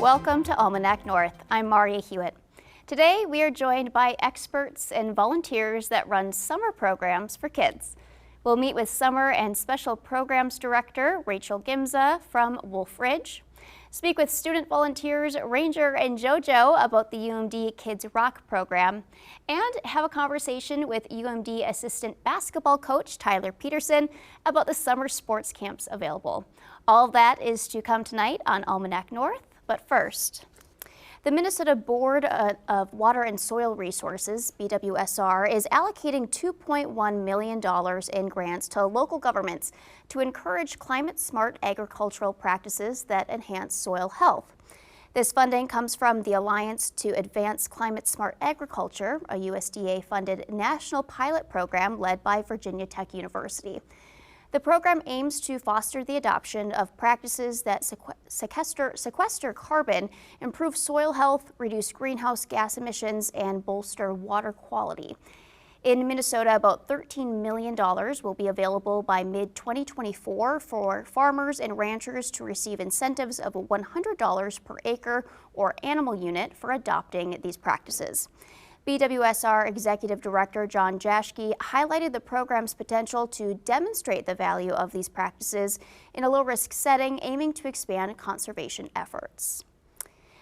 Welcome to Almanac North. I'm Maarja Hewitt. Today we are joined by experts and volunteers that run summer programs for kids. We'll meet with Summer and Special Programs Director Rachel Gimza from Wolf Ridge, speak with student volunteers Ranger and JoJo about the UMD Kids Rock program, and have a conversation with UMD Assistant Basketball Coach Tyler Peterson about the summer sports camps available. All of that is to come tonight on Almanac North, but first, the Minnesota Board of Water and Soil Resources, BWSR, is allocating $2.1 million in grants to local governments to encourage climate-smart agricultural practices that enhance soil health. This funding comes from the Alliance to Advance Climate-Smart Agriculture, a USDA-funded national pilot program led by Virginia Tech University. The program aims to foster the adoption of practices that sequester carbon, improve soil health, reduce greenhouse gas emissions, and bolster water quality. In Minnesota, about $13 million will be available by mid-2024 for farmers and ranchers to receive incentives of $100 per acre or animal unit for adopting these practices. BWSR Executive Director John Jaschke highlighted the program's potential to demonstrate the value of these practices in a low-risk setting, aiming to expand conservation efforts.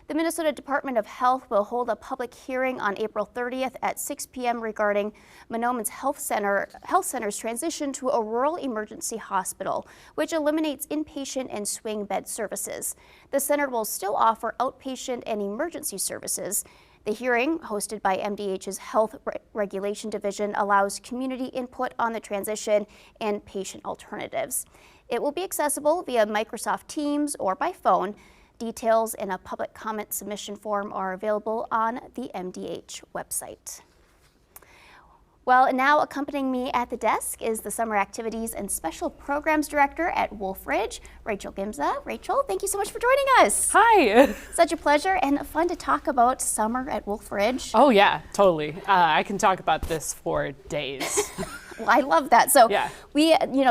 The Minnesota Department of Health will hold a public hearing on April 30th at 6 p.m. regarding Mahnomen's Health Center's transition to a rural emergency hospital, which eliminates inpatient and swing bed services. The center will still offer outpatient and emergency services. The hearing, hosted by MDH's Health Regulation Division, allows community input on the transition and patient alternatives. It will be accessible via Microsoft Teams or by phone. Details in a public comment submission form are available on the MDH website. Well, now accompanying me at the desk is the Summer Activities and Special Programs Director at Wolf Ridge, Rachel Gimza. Rachel, thank you so much for joining us. Hi. Such a pleasure and fun to talk about summer at Wolf Ridge. Oh yeah, totally. I can talk about this for days. Well, I love that. So yeah.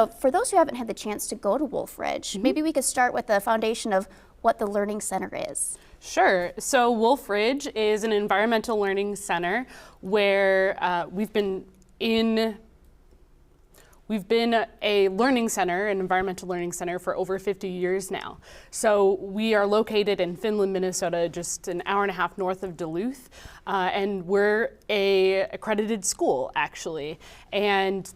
For those who haven't had the chance to go to Wolf Ridge, maybe we could start with the foundation of what the Learning Center is. Sure. So Wolf Ridge is an environmental learning center where we've been a learning center, an environmental learning center, for over 50 years now. So we are located in Finland, Minnesota, just an hour and a half north of Duluth, and we're a accredited school, actually. And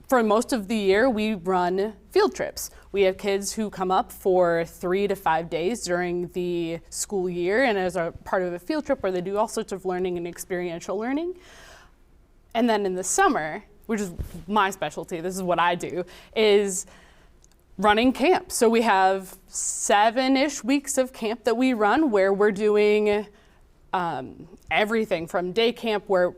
for most of the year, we run field trips. We have kids who come up for 3 to 5 days during the school year, and as a part of a field trip where they do all sorts of learning and experiential learning. And then in the summer, which is my specialty, this is what I do, is running camp. So we have 7-ish weeks of camp that we run where we're doing everything from day camp where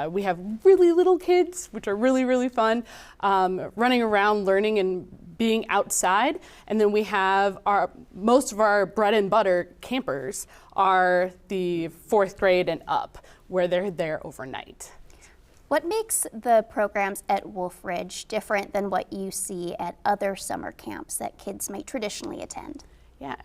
we have really little kids, which are really, really fun, running around, learning and being outside. And then we have most of our bread and butter campers are the 4th grade and up, where they're there overnight. What makes the programs at Wolf Ridge different than what you see at other summer camps that kids might traditionally attend? Yeah.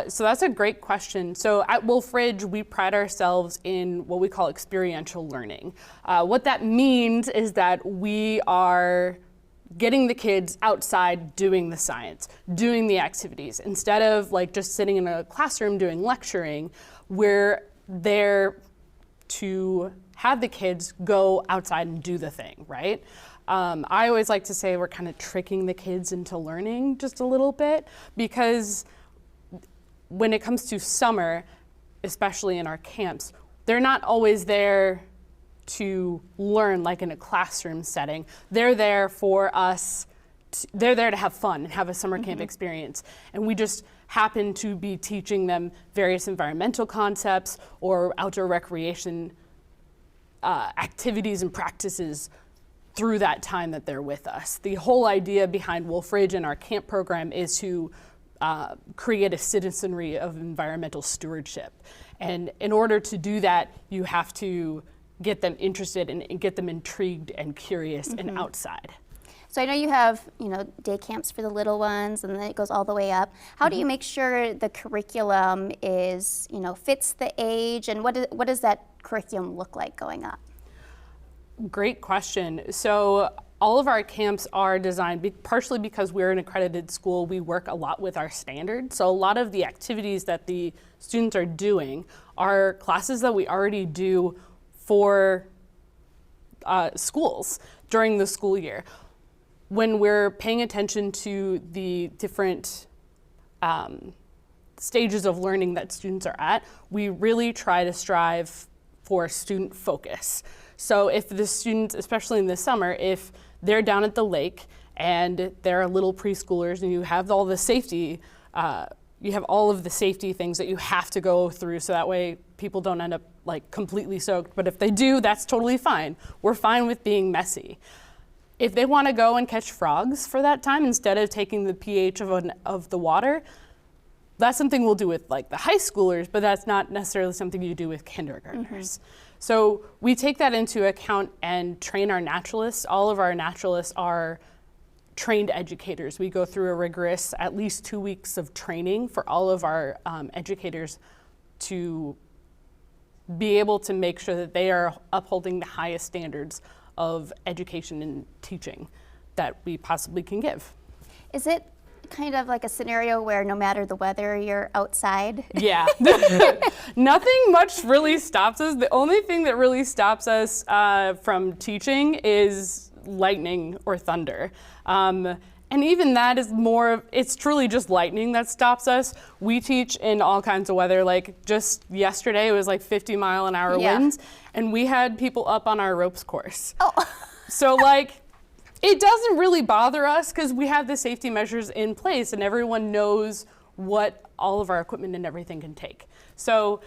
So that's a great question. So at Wolf Ridge, we pride ourselves in what we call experiential learning. What that means is that we are getting the kids outside doing the science, doing the activities. Instead of just sitting in a classroom doing lecturing, we're there to have the kids go outside and do the thing, right? I always like to say we're kind of tricking the kids into learning just a little bit, because when it comes to summer, especially in our camps, they're not always there to learn like in a classroom setting. They're there for us, they're there to have fun and have a summer camp experience. And we just happen to be teaching them various environmental concepts or outdoor recreation activities and practices through that time that they're with us. The whole idea behind Wolf Ridge and our camp program is to create a citizenry of environmental stewardship. And in order to do that, you have to get them interested and get them intrigued and curious and outside. So I know you have, day camps for the little ones, and then it goes all the way up. How do you make sure the curriculum is, fits the age, and what does that curriculum look like going up? Great question. So all of our camps are designed partially because we're an accredited school. We work a lot with our standards. So a lot of the activities that the students are doing are classes that we already do for schools during the school year. When we're paying attention to the different stages of learning that students are at, we really try to strive for student focus. So if the students, especially in the summer, if they're down at the lake and they're little preschoolers and you have all the safety, you have all of the safety things that you have to go through so that way people don't end up like completely soaked. But if they do, that's totally fine. We're fine with being messy. If they want to go and catch frogs for that time instead of taking the pH of the water, that's something we'll do with like the high schoolers, but that's not necessarily something you do with kindergartners. So we take that into account and train our naturalists. All of our naturalists are trained educators. We go through a rigorous, at least 2 weeks of training for all of our educators to be able to make sure that they are upholding the highest standards of education and teaching that we possibly can give. Is it kind of like a scenario where no matter the weather, you're outside? Yeah. Nothing much really stops us. The only thing that really stops us from teaching is lightning or thunder. And even that is it's truly just lightning that stops us. We teach in all kinds of weather. Like just yesterday, it was like 50-mile-an-hour winds, and we had people up on our ropes course. Oh. So like, it doesn't really bother us because we have the safety measures in place and everyone knows what all of our equipment and everything can take. So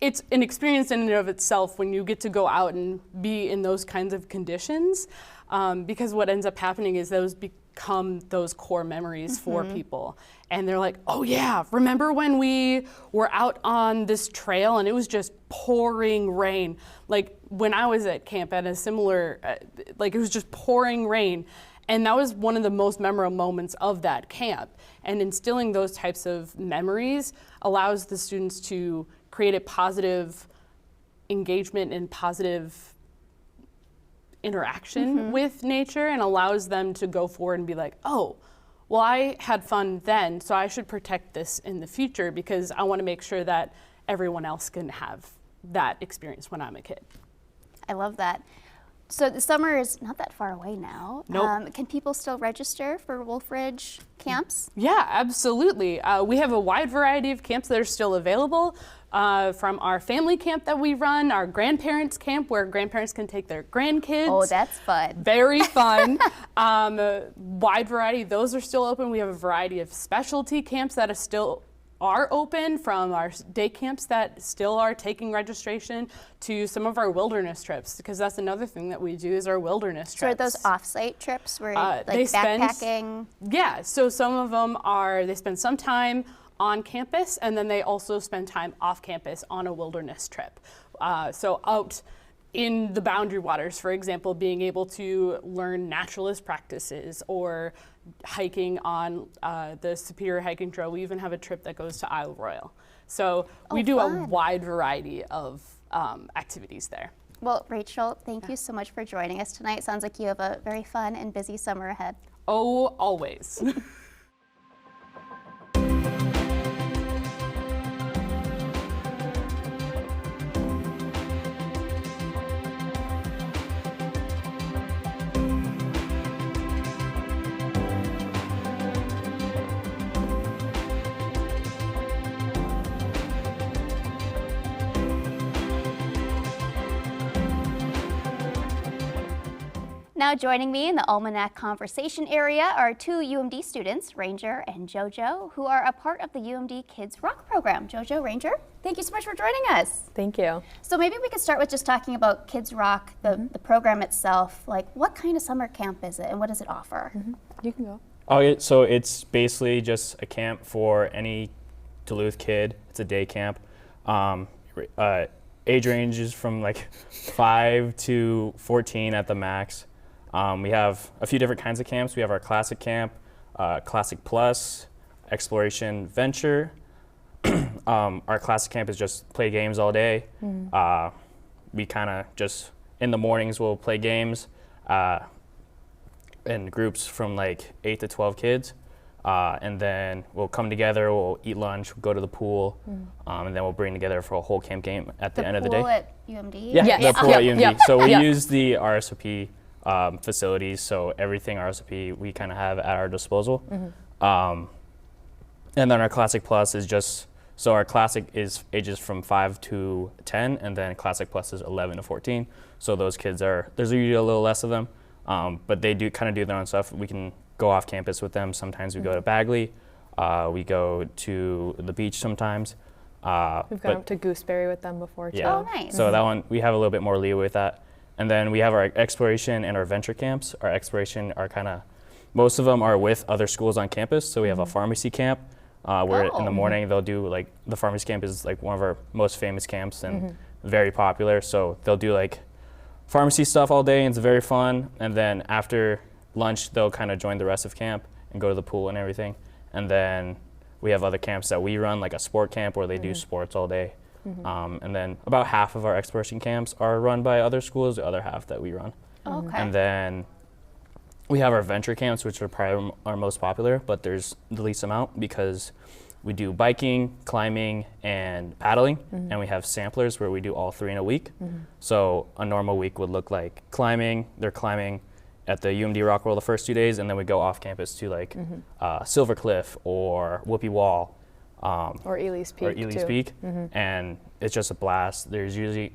it's an experience in and of itself when you get to go out and be in those kinds of conditions, because what ends up happening is those become those core memories for people. And they're like, oh yeah, remember when we were out on this trail and it was just pouring rain? Like when I was at camp at a similar, like it was just pouring rain. And that was one of the most memorable moments of that camp. And instilling those types of memories allows the students to create a positive engagement and positive interaction with nature, and allows them to go forward and be like, oh, well, I had fun then, so I should protect this in the future because I want to make sure that everyone else can have that experience when I'm a kid. I love that. So the summer is not that far away now. Nope. Can people still register for Wolf Ridge camps? Yeah, absolutely. We have a wide variety of camps that are still available. From our family camp that we run, our grandparents camp where grandparents can take their grandkids. Oh, that's fun. Very fun. Wide variety, those are still open. We have a variety of specialty camps that are open, from our day camps that still are taking registration to some of our wilderness trips, because that's another thing that we do is our wilderness trips. So are those off-site trips where like they backpacking? Yeah, so some of them they spend some time on campus, and then they also spend time off campus on a wilderness trip. So out in the boundary waters, for example, being able to learn naturalist practices, or hiking on the Superior Hiking Trail. We even have a trip that goes to Isle Royale. So we do a wide variety of activities there. Well, Rachel, thank you so much for joining us tonight. Sounds like you have a very fun and busy summer ahead. Oh, always. Now joining me in the Almanac conversation area are two UMD students, Ranger and JoJo, who are a part of the UMD Kids Rock program. JoJo, Ranger, thank you so much for joining us. Thank you. So maybe we could start with just talking about Kids Rock, the program itself. Like, what kind of summer camp is it and what does it offer? You can go. Okay, so it's basically just a camp for any Duluth kid. It's a day camp. Age ranges from like 5 to 14 at the max. We have a few different kinds of camps. We have our classic camp, classic plus, exploration, venture. Our classic camp is just play games all day. We kind of just, in the mornings, we'll play games in groups from like 8 to 12 kids. And then we'll come together, we'll eat lunch, we'll go to the pool, and then we'll bring together for a whole camp game at the end of the day. The pool at UMD? Yeah, Yes. the pool at UMD. Yep. So we Yep. use the RSOP facilities, so everything RSOP we kind of have at our disposal. And then our Classic Plus is just, so our Classic is ages from 5 to 10, and then Classic Plus is 11 to 14. So those kids there's usually a little less of them, but they do kind of do their own stuff. We can go off campus with them. Sometimes we go to Bagley. We go to the beach sometimes. We've gone up to Gooseberry with them before too. Yeah. Oh, nice. So that one, we have a little bit more leeway with that. And then we have our exploration and our venture camps. Our exploration are kind of, most of them are with other schools on campus. So we have a pharmacy camp where in the morning they'll do like, the pharmacy camp is like one of our most famous camps and very popular. So they'll do like pharmacy stuff all day and it's very fun. And then after lunch, they'll kind of join the rest of camp and go to the pool and everything. And then we have other camps that we run, like a sport camp where they do sports all day. And then about half of our exploration camps are run by other schools, the other half that we run. Okay. And then we have our venture camps, which are probably our most popular, but there's the least amount because we do biking, climbing, and paddling, and we have samplers where we do all 3 in a week. So a normal week would look like climbing. They're climbing at the UMD Rock Wall the first 2 days, and then we go off campus to like Silver Cliff or Whoopie Wall. Or Ely's Peak. Or Ely's too. Peak, and it's just a blast. There's usually,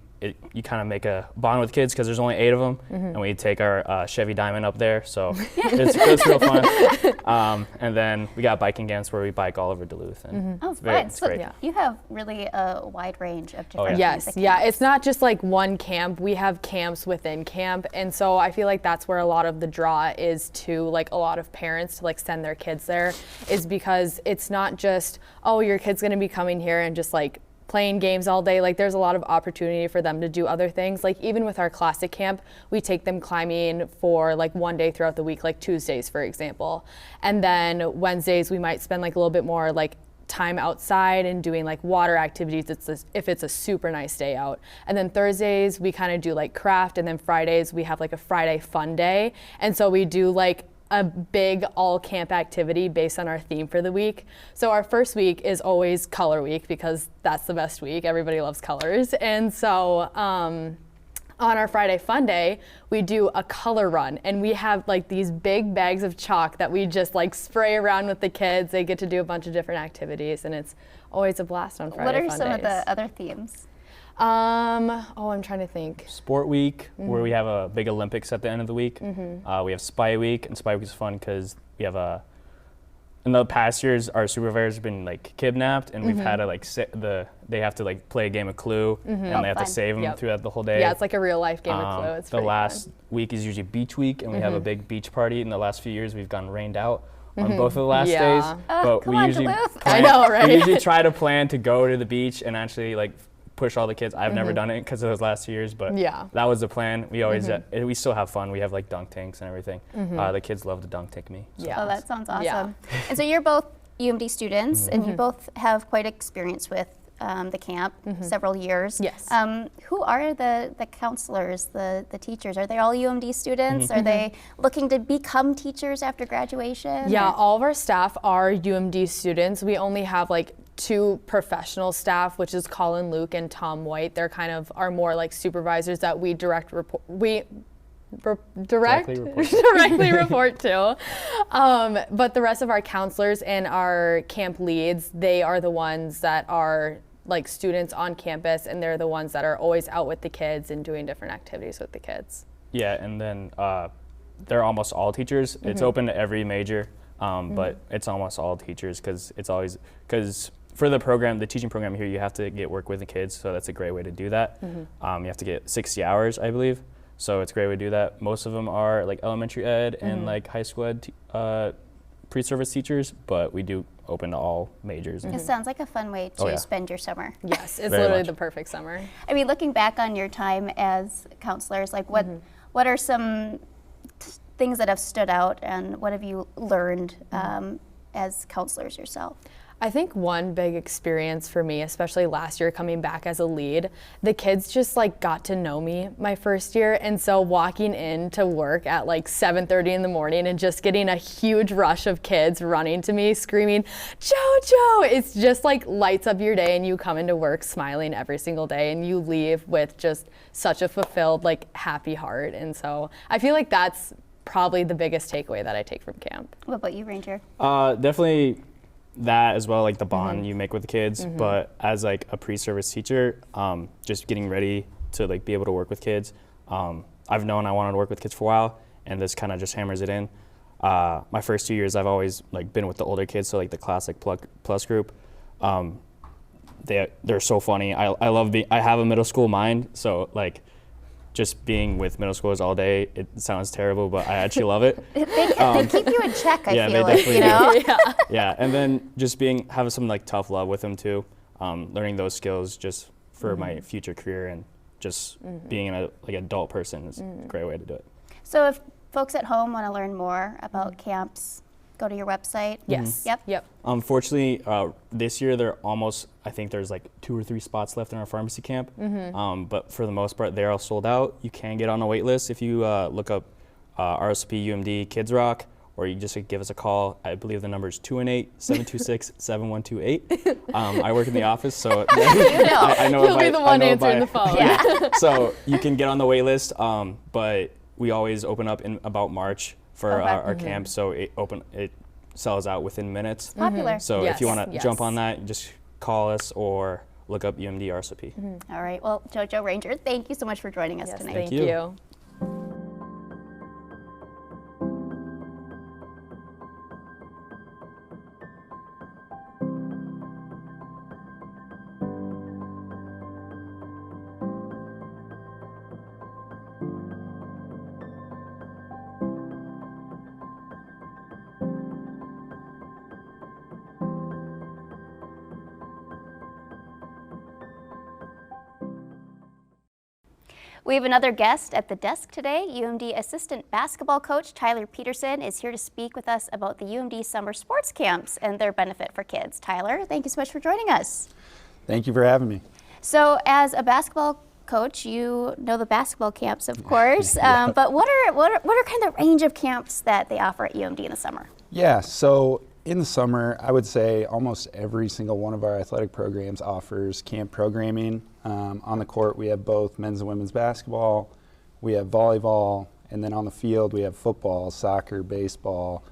you kind of make a bond with kids because there's only 8 of them, and we take our Chevy Diamond up there, so it's real fun. And then we got biking camps where we bike all over Duluth, and Oh, it's very, fun. it's So great. you have really a wide range of different Yes, kinds of yeah, camps. it's not just like one camp. We have camps within camp, and so I feel like that's where a lot of the draw is to like a lot of parents to like send their kids there, is because it's not just, oh, your kid's gonna be coming here and just like playing games all day. Like there's a lot of opportunity for them to do other things. Like even with our classic camp, we take them climbing for like one day throughout the week, like Tuesdays, for example. And then Wednesdays, we might spend like a little bit more like time outside and doing like water activities if it's a super nice day out. And then Thursdays, we kind of do like craft. And then Fridays, we have like a Friday fun day. And so we do like a big all camp activity based on our theme for the week. So our first week is always color week because that's the best week. Everybody loves colors. And so on our Friday fun day, we do a color run, and we have like these big bags of chalk that we just like spray around with the kids. They get to do a bunch of different activities, and it's always a blast on Friday What are fun some days. of the other themes? I'm trying to think. Sport week, where we have a big Olympics at the end of the week. We have Spy Week, and Spy Week is fun because we have in the past years, our supervisors have been like kidnapped, and we've had to like they have to like play a game of Clue, and they have to fun. save them Yep. throughout the whole day. Yeah, it's like a real life game of Clue. It's the pretty last fun. week is usually beach week, and we have a big beach party. In the last few years, we've gotten rained out on both of the last Yeah. days. But come we on, usually Duluth. I know, right? We usually try to plan to go to the beach and actually like push all the kids. I've never done it because of those last 2 years, but Yeah. that was the plan. We always we still have fun. We have like dunk tanks and everything. The kids love to dunk tank me. So. Yeah. Oh, that sounds awesome. Yeah. And so you're both UMD students, and you both have quite experience with the camp, several years. Yes. Who are the counselors, the teachers? Are they all UMD students? Are they looking to become teachers after graduation? Yeah, Or- all of our staff are UMD students. We only have like 2 professional staff, which is Colin Luke and Tom White. They're kind of our more like supervisors that we directly report to. But the rest of our counselors and our camp leads, they are the ones that are like students on campus, and they're the ones that are always out with the kids and doing different activities with the kids. Yeah, and then they're almost all teachers. It's open to every major, but it's almost all teachers because for the program, the teaching program here, you have to get work with the kids, so that's a great way to do that. You have to get 60 hours, I believe, so it's a great way to do that. Most of them are like elementary ed and like high school ed pre-service teachers, but we do open to all majors. It sounds like a fun way to Oh, yeah. spend your summer. Yes, it's Very literally much. the perfect summer. I mean, looking back on your time as counselors, like what are some things that have stood out, and what have you learned as counselors yourself? I think one big experience for me, especially last year coming back as a lead, the kids just like got to know me my first year. And so walking into work at like 7:30 in the morning and just getting a huge rush of kids running to me screaming, "JoJo!" It's just like lights up your day, and you come into work smiling every single day, and you leave with just such a fulfilled, like happy heart. And so I feel like that's probably the biggest takeaway that I take from camp. What about you, Ranger? Definitely that as well, like the bond you make with the kids. But as like a pre-service teacher, just getting ready to like be able to work with kids. I've known I wanted to work with kids for a while, and this kind of just hammers it in. My first 2 years, I've always like been with the older kids, so like the classic plus group. They're so funny. I love I have a middle school mind, so like just being with middle schoolers all day, it sounds terrible, but I actually love it. They keep you in check, I feel they like, you know? definitely do. Yeah, and then just having some like tough love with them too, learning those skills just for my future career, and just being an adult person is a great way to do it. So if folks at home want to learn more about camps, go to your website? Yes. Yep. Unfortunately, this year I think there's like 2 or 3 spots left in our pharmacy camp. But for the most part, they're all sold out. You can get on a wait list if you look up RSP UMD Kids Rock, or you just give us a call. I believe the number is 218-726-7128. I work in the office, so I know You'll be the one answering the phone. Yeah. So you can get on the wait list, but we always open up in about March for our camp, so it sells out within minutes. Popular. So if you want to jump on that, just call us or look up UMD RSP. All right. Well, JoJo, Ranger, thank you so much for joining us tonight. Thank you. We have another guest at the desk today. UMD assistant basketball coach Tyler Peterson is here to speak with us about the UMD summer sports camps and their benefit for kids. Tyler, thank you so much for joining us. Thank you for having me. So as a basketball coach, you know the basketball camps, of course, but what are kind of the range of camps that they offer at UMD in the summer? Yeah, so in the summer, I would say almost every single one of our athletic programs offers camp programming. On the court, we have both men's and women's basketball, we have volleyball, and then on the field, we have football, soccer, baseball,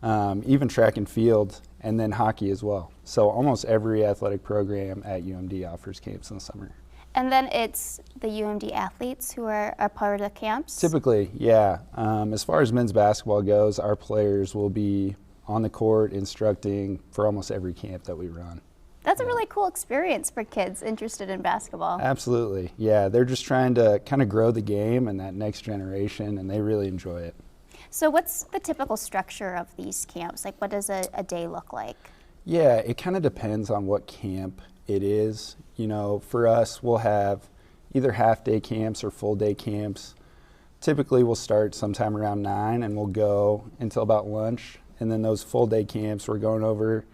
even track and field, and then hockey as well. So almost every athletic program at UMD offers camps in the summer. And then it's the UMD athletes who are a part of the camps? Typically, yeah. As far as men's basketball goes, our players will be on the court instructing for almost every camp that we run. That's a really cool experience for kids interested in basketball. Absolutely, yeah. They're just trying to kind of grow the game and that next generation, and they really enjoy it. So what's the typical structure of these camps? Like, what does a day look like? Yeah, it kind of depends on what camp it is. You know, for us, we'll have either half-day camps or full-day camps. Typically, we'll start sometime around 9 and we'll go until about lunch. And then those full-day camps, we're going over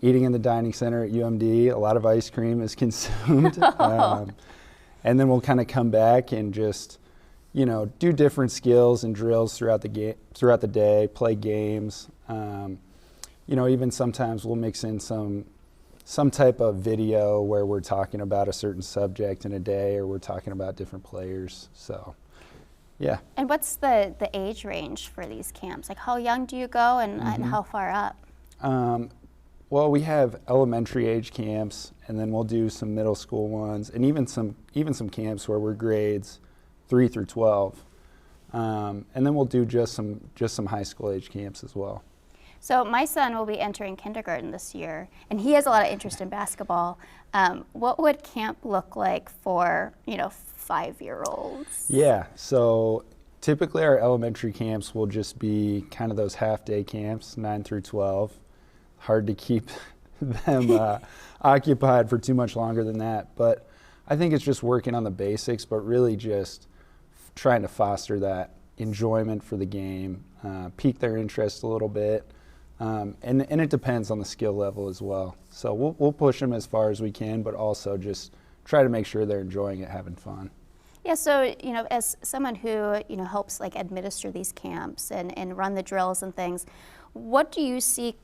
eating in the dining center at UMD. A lot of ice cream is consumed. And then we'll kind of come back and just, you know, do different skills and drills throughout the day, play games. You know, even sometimes we'll mix in some type of video where we're talking about a certain subject in a day, or we're talking about different players. So, yeah. And what's the age range for these camps? Like, how young do you go, and how far up? Well, we have elementary age camps, and then we'll do some middle school ones, and even some camps where we're grades 3 through 12. And then we'll do just some high school age camps as well. So my son will be entering kindergarten this year, and he has a lot of interest in basketball. What would camp look like for, 5-year-olds? Yeah, so typically our elementary camps will just be kind of those half-day camps, 9 through 12. Hard to keep them occupied for too much longer than that. But I think it's just working on the basics, but really just trying to foster that enjoyment for the game, pique their interest a little bit, and it depends on the skill level as well. So we'll push them as far as we can, but also just try to make sure they're enjoying it, having fun. Yeah, so, as someone who, helps like administer these camps and run the drills and things, what do you see,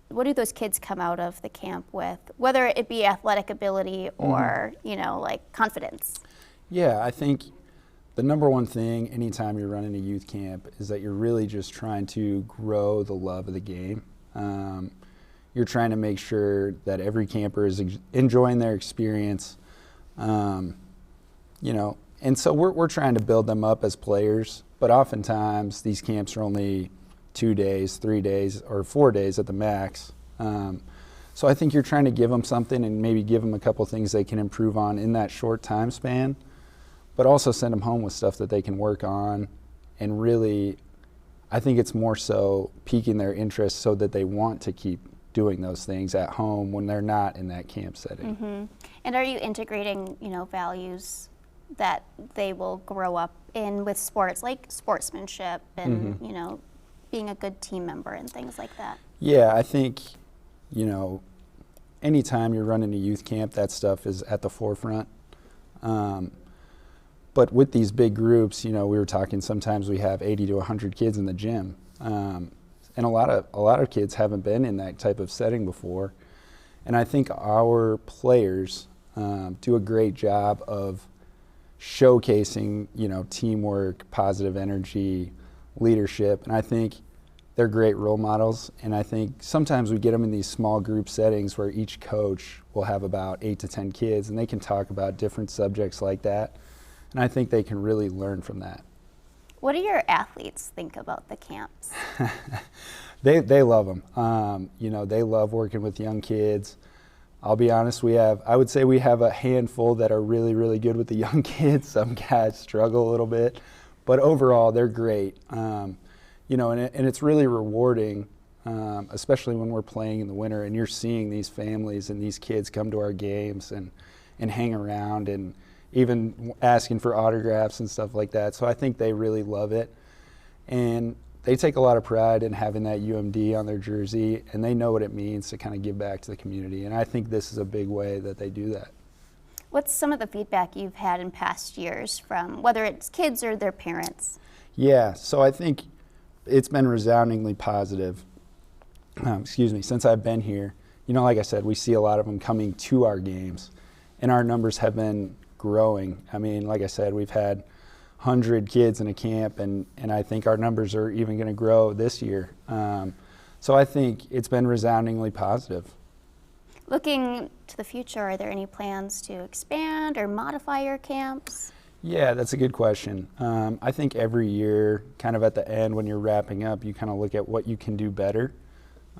what do those kids come out of the camp with, whether it be athletic ability or, like confidence? Yeah, I think the number one thing anytime you're running a youth camp is that you're really just trying to grow the love of the game. You're trying to make sure that every camper is enjoying their experience, and so we're trying to build them up as players, but oftentimes these camps are only 2 days, 3 days, or 4 days at the max. So I think you're trying to give them something and maybe give them a couple things they can improve on in that short time span, but also send them home with stuff that they can work on. And really, I think it's more so piquing their interest so that they want to keep doing those things at home when they're not in that camp setting. Mm-hmm. And are you integrating, values that they will grow up in with sports, like sportsmanship and, being a good team member and things like that? Yeah, I think, anytime you're running a youth camp, that stuff is at the forefront. But with these big groups, we were talking, sometimes we have 80 to 100 kids in the gym. And a lot of kids haven't been in that type of setting before. And I think our players do a great job of showcasing, teamwork, positive energy, leadership. And I think they're great role models. And I think sometimes we get them in these small group settings where each coach will have about 8 to 10 kids, and they can talk about different subjects like that. And I think they can really learn from that. What do your athletes think about the camps? They love them. They love working with young kids. I'll be honest, I would say we have a handful that are really, really good with the young kids. Some guys struggle a little bit, but overall they're great. And it's really rewarding, especially when we're playing in the winter and you're seeing these families and these kids come to our games and hang around and even asking for autographs and stuff like that. So I think they really love it. And they take a lot of pride in having that UMD on their jersey, and they know what it means to kind of give back to the community. And I think this is a big way that they do that. What's some of the feedback you've had in past years from whether it's kids or their parents? Yeah, so I think it's been resoundingly positive. Since I've been here. Like I said, we see a lot of them coming to our games, and our numbers have been growing. I mean, like I said, we've had 100 kids in a camp, and I think our numbers are even going to grow this year. So I think it's been resoundingly positive. Looking to the future, are there any plans to expand or modify your camps? Yeah, that's a good question. I think every year, kind of at the end when you're wrapping up, you kind of look at what you can do better.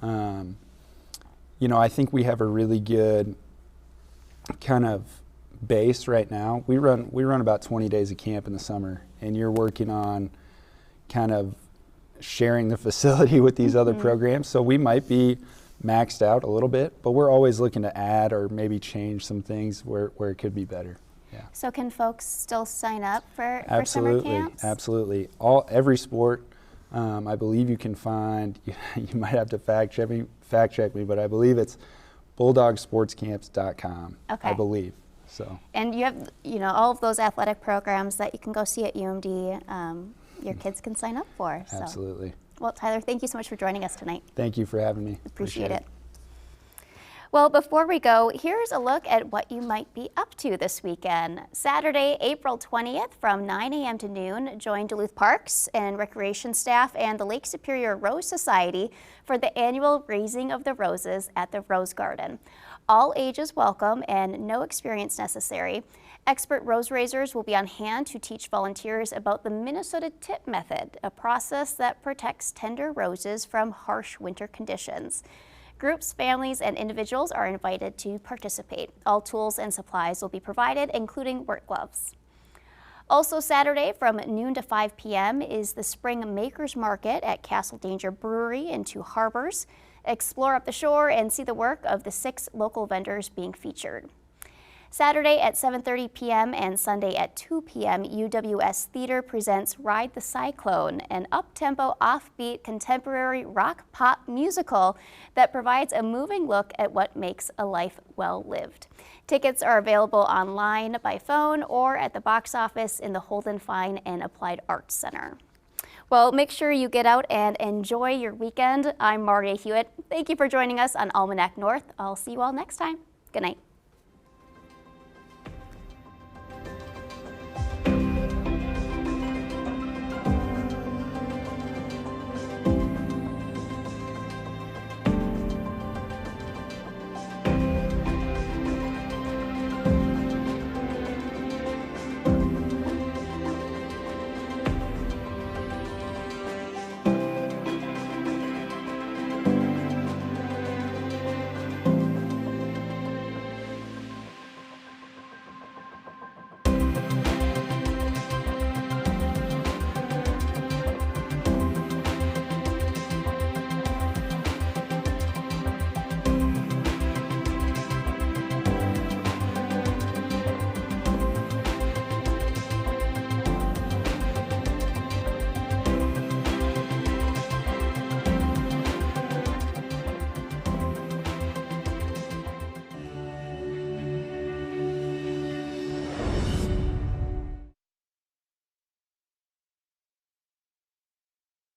I think we have a really good kind of base right now. We run about 20 days of camp in the summer, and you're working on kind of sharing the facility with these other programs. So we might be maxed out a little bit, but we're always looking to add or maybe change some things where it could be better. Yeah. So can folks still sign up for Absolutely, summer camps? Absolutely. Every sport, I believe you can find, you might have to fact check me, but I believe it's bulldogsportscamps.com, Okay. I believe. So. And you have, all of those athletic programs that you can go see at UMD, your kids can sign up for. So. Absolutely. Well, Tyler, thank you so much for joining us tonight. Thank you for having me. Appreciate it. Well, before we go, here's a look at what you might be up to this weekend. Saturday, April 20th from 9 a.m. to noon, join Duluth Parks and Recreation staff and the Lake Superior Rose Society for the annual Raising of the Roses at the Rose Garden. All ages welcome and no experience necessary. Expert rose raisers will be on hand to teach volunteers about the Minnesota tip method, a process that protects tender roses from harsh winter conditions. Groups, families, and individuals are invited to participate. All tools and supplies will be provided, including work gloves. Also Saturday from noon to 5 p.m. is the Spring Makers Market at Castle Danger Brewery in Two Harbors. Explore up the shore and see the work of the 6 local vendors being featured. Saturday at 7:30 p.m. and Sunday at 2 p.m., UWS Theater presents Ride the Cyclone, an up-tempo, offbeat, contemporary rock-pop musical that provides a moving look at what makes a life well lived. Tickets are available online, by phone, or at the box office in the Holden Fine and Applied Arts Center. Well, make sure you get out and enjoy your weekend. I'm Maarja Hewitt. Thank you for joining us on Almanac North. I'll see you all next time. Good night.